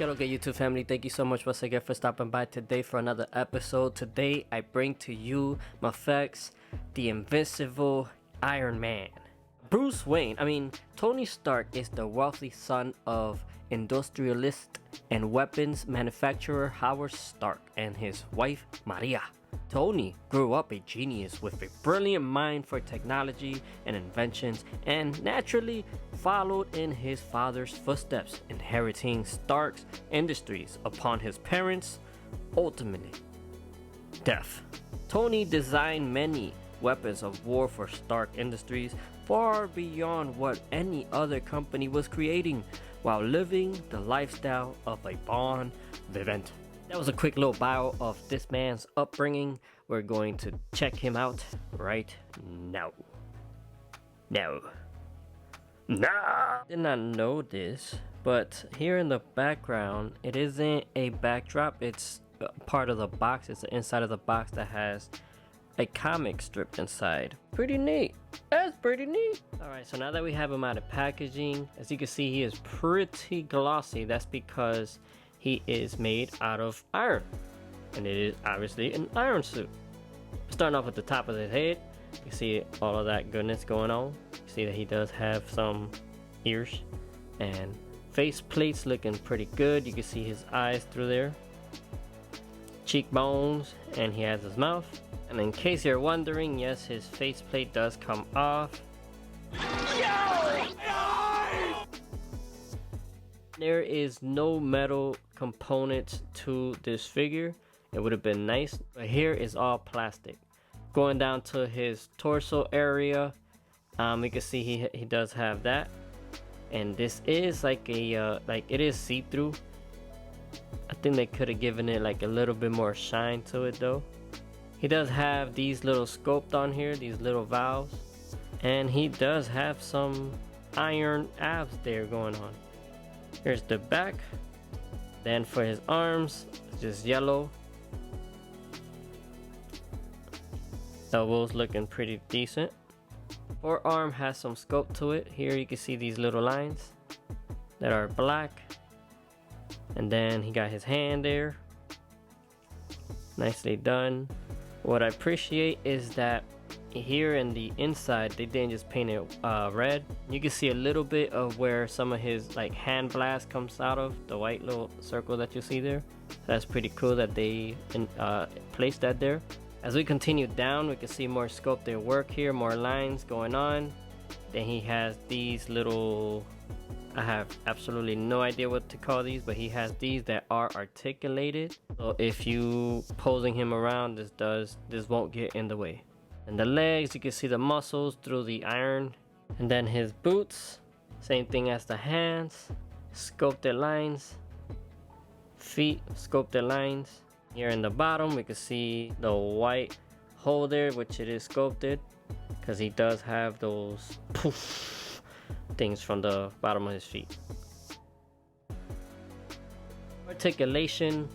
Okay, YouTube family, thank you so much once again for stopping by today for another episode. Today I bring to you MAFEX, the Invincible Iron Man. Tony Stark is the wealthy son of industrialist and weapons manufacturer Howard Stark and his wife Maria. Tony grew up a genius with a brilliant mind for technology and inventions, and naturally followed in his father's footsteps, inheriting Stark's industries upon his parents' ultimately death. Tony designed many weapons of war for Stark Industries, far beyond what any other company was creating, while living the lifestyle of a born vivant. That was a quick little bio of this man's upbringing. We're going to check him out right now. Did not know this, but here in the background, it isn't a backdrop, it's part of the box. It's the inside of the box that has a comic strip inside. Pretty neat. That's pretty neat. Alright, so now that we have him out of packaging, as you can see, he is pretty glossy. That's because he is made out of iron, and it is obviously an iron suit. Starting off with the top of his head, you can see all of that goodness going on. You see that he does have some ears and face plates looking pretty good. You can see his eyes through there, cheekbones, and he has his mouth. And in case you're wondering, yes, his faceplate does come off. There is no metal component to this figure. It would have been nice, but here is all plastic. Going down to his torso area, you can see he does have that, and this is like a it is see-through. I think they could have given it like a little bit more shine to it though. He does have these little sculpt on here, these little valves, and he does have some iron abs there going on. Here's the back. Then for his arms, it's just yellow. Elbows looking pretty decent. Forearm has some sculpt to it. Here you can see these little lines that are black. And then he got his hand there. Nicely done. What I appreciate is that here in the inside they didn't just paint it red. You can see a little bit of where some of his like hand blast comes out of, the white little circle that you see there. So that's pretty cool that they placed that there. As we continue down, we can see more sculpted work here, more lines going on. Then he has these little, I have absolutely no idea what to call these, but he has these that are articulated. So if you posing him around, this won't get in the way. And the legs, you can see the muscles through the iron. And then his boots, same thing as the hands, sculpted lines. Feet, sculpted lines. Here in the bottom, we can see the white hole there, which it is sculpted, because he does have those poof things from the bottom of his feet. Articulation,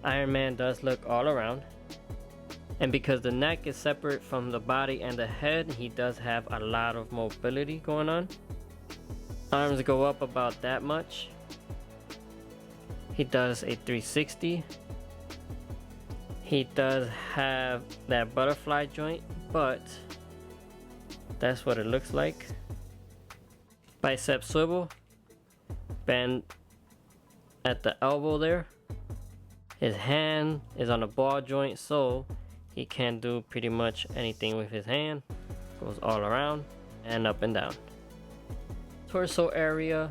Iron Man does look all around. And because the neck is separate from the body and the head, he does have a lot of mobility going on. Arms go up about that much. He does a 360. He does have that butterfly joint, but that's what it looks like. Bicep swivel. Bend at the elbow there. His hand is on a ball joint, so he can do pretty much anything with his hand. Goes all around and up and down. Torso area,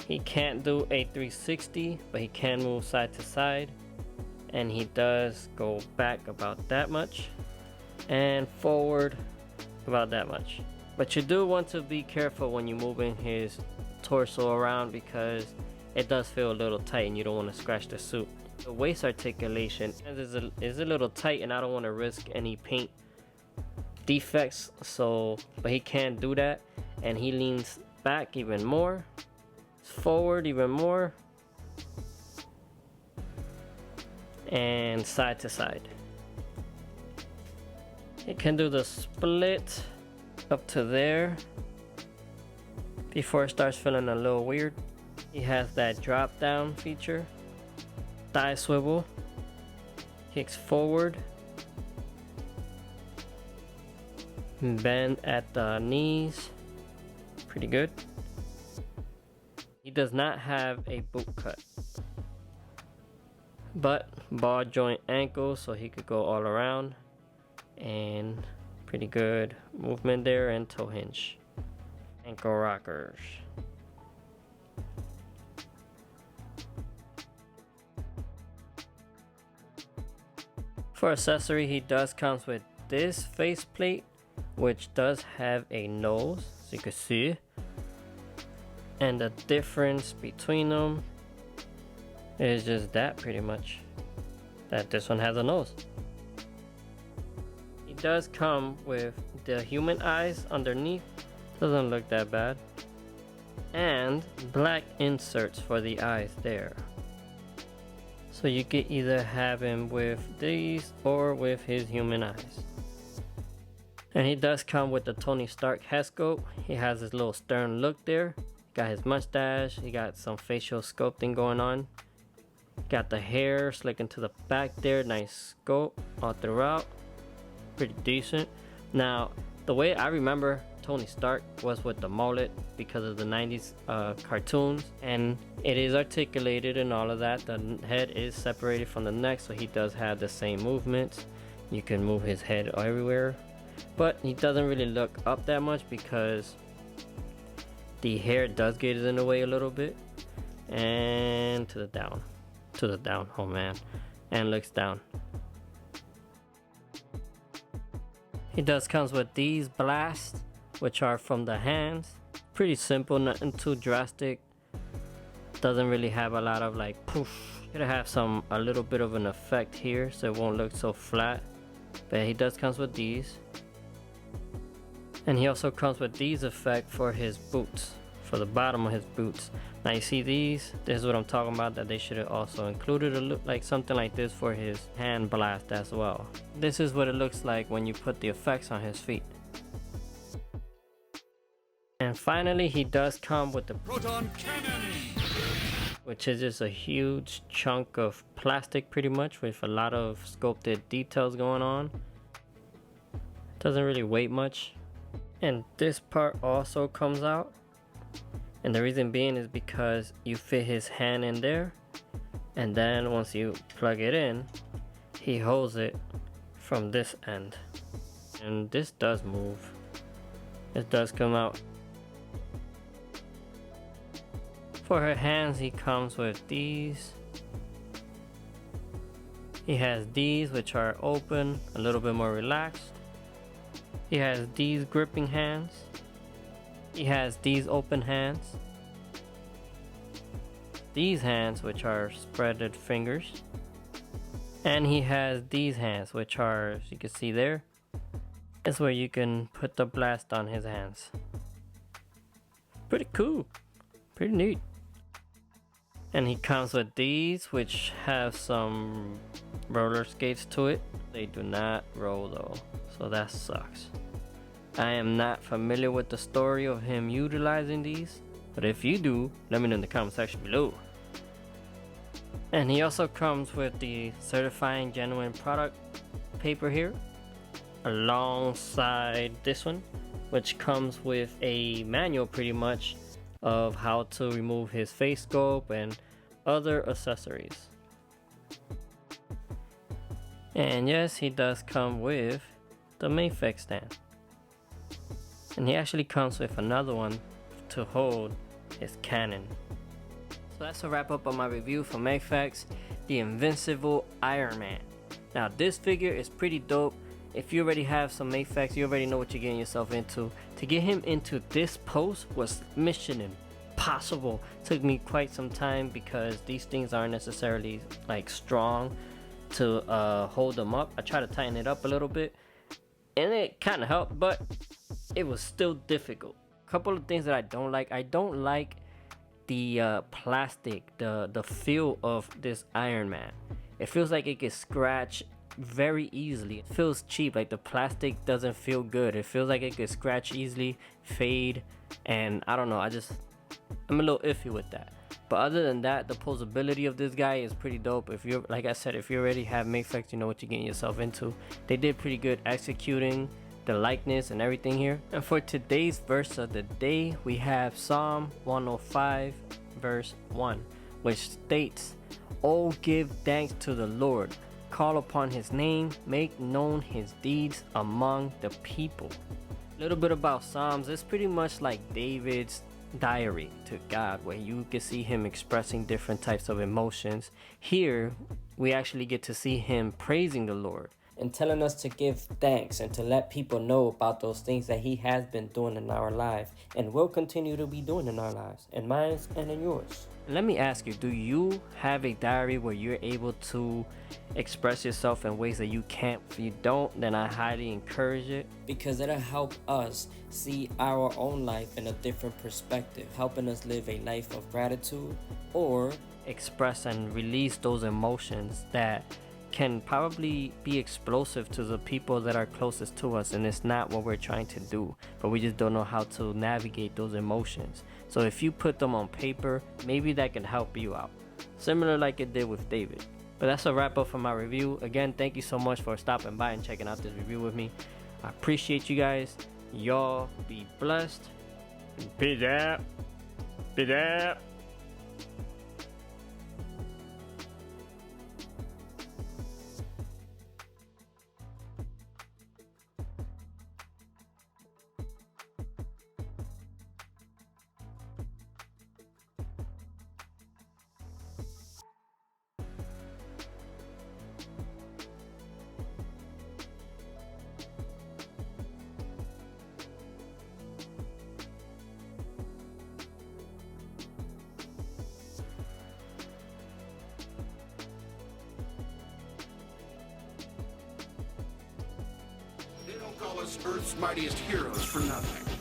he can't do a 360, but he can move side to side. And he does go back about that much and forward about that much. But you do want to be careful when you're moving his torso around, because it does feel a little tight and you don't want to scratch the suit. The waist articulation is a little tight, and I don't want to risk any paint defects, but he can't do that. And he leans back even more, forward even more, and side to side. It can do the split up to there before it starts feeling a little weird. He has that drop down feature, thigh swivel, kicks forward, bend at the knees, pretty good. He does not have a boot cut, but ball joint ankle, so he could go all around, and pretty good movement there, and toe hinge. Ankle rockers. For accessory, he does comes with this faceplate, which does have a nose, as you can see, and the difference between them is just that, pretty much, that this one has a nose. He does come with the human eyes underneath, doesn't look that bad, and black inserts for the eyes there. So you could either have him with these or with his human eyes. And he does come with the Tony Stark head sculpt. He has his little stern look there. Got his mustache. He got some facial sculpting going on. Got the hair slick into the back there. Nice sculpt all throughout. Pretty decent. Now, the way I remember Tony Stark was with the mullet because of the 90s cartoons, and it is articulated and all of that. The head is separated from the neck, so he does have the same movements. You can move his head everywhere, but he doesn't really look up that much because the hair does get in the way a little bit. And to the down, oh man, and looks down. He does comes with these blasts, which are from the hands. Pretty simple, nothing too drastic. Doesn't really have a lot of like poof. Gonna have a little bit of an effect here, so it won't look so flat. But he does comes with these. And he also comes with these effect for his boots, for the bottom of his boots. Now you see these, this is what I'm talking about, that they should have also included a look like something like this for his hand blast as well. This is what it looks like when you put the effects on his feet. And finally, he does come with the proton cannon, which is just a huge chunk of plastic pretty much with a lot of sculpted details going on. Doesn't really weigh much. And this part also comes out. And the reason being is because you fit his hand in there, and then once you plug it in, he holds it from this end. And this does move. It does come out. For her hands, he comes with these. He has these, which are open, a little bit more relaxed. He has these gripping hands. He has these open hands. These hands, which are spreaded fingers. And he has these hands, which are, as you can see there, is where you can put the blast on his hands. Pretty cool. Pretty neat. And he comes with these, which have some roller skates to it. They do not roll though, so that sucks. I am not familiar with the story of him utilizing these, but if you do, let me know in the comment section below. And he also comes with the certifying genuine product paper here, alongside this one, which comes with a manual pretty much of how to remove his face sculpt and other accessories. And yes, he does come with the MAFEX stand. And he actually comes with another one to hold his cannon. So that's a wrap up on my review for MAFEX, the Invincible Iron Man. Now this figure is pretty dope. If you already have some MAFEX, you already know what you're getting yourself into. To get him into this pose was mission impossible. Took me quite some time because these things aren't necessarily like strong to hold them up. I tried to tighten it up a little bit and it kind of helped, but it was still difficult. A couple of things that I don't like the plastic, the feel of this Iron Man. It feels like it gets scratched very easily. It feels cheap, like the plastic doesn't feel good. It feels like it gets scratched easily, fade, and I don't know, I'm a little iffy with that. But other than that, the posability of this guy is pretty dope. If you're, like I said, if you already have MAFEX, you know what you're getting yourself into. They did pretty good executing the likeness and everything here. And for today's verse of the day, we have Psalm 105 verse 1, which states, "Oh, give thanks to the Lord, call upon his name, make known his deeds among the people." A little bit about Psalms. It's pretty much like David's diary to God, where you can see him expressing different types of emotions. Here we actually get to see him praising the Lord and telling us to give thanks and to let people know about those things that he has been doing in our life and will continue to be doing in our lives, in mine and in yours. Let me ask you, do you have a diary where you're able to express yourself in ways that you can't? If you don't, then I highly encourage it, because it'll help us see our own life in a different perspective, helping us live a life of gratitude or express and release those emotions that can probably be explosive to the people that are closest to us, and it's not what we're trying to do, but we just don't know how to navigate those emotions. So if you put them on paper, maybe that can help you out, similar like it did with David. But that's a wrap up for my review. Again, thank you so much for stopping by and checking out this review with me. I appreciate you guys. Y'all be blessed. Peace out. Peace out. They don't call us Earth's mightiest heroes for nothing.